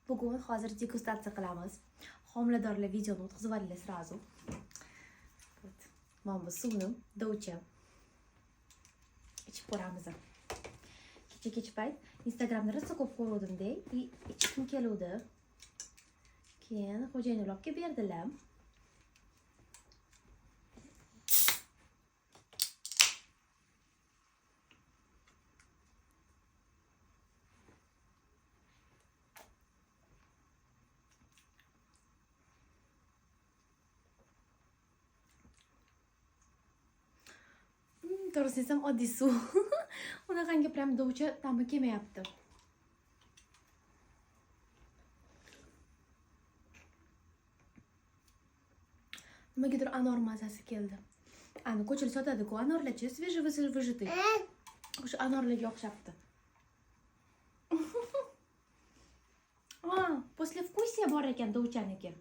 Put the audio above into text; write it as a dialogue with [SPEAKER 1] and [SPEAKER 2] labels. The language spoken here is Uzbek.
[SPEAKER 1] Bugun hozir degustatsiya qilamiz. Homiladorlar videoni o'tkazib olinglar sразу. Mana bu suvni dovcha ichib ko'ramiz. Kecha payt Instagramda rosa ko'p ko'ruvdim-da, ichkim keluvdi. Keyin xo'jayin olib kelib berdilar. To'g'risi desam oddiy suv. Unaqangi prям dovcha ta'mi kelmayapti. Nimagadir anor mazasi keldi. Ani ko'chada sotadi-ku anorlarchi, свежевыжатый. O'sha anorlarga o'xshabdi. Послевкусие bor ekan dovchaniki.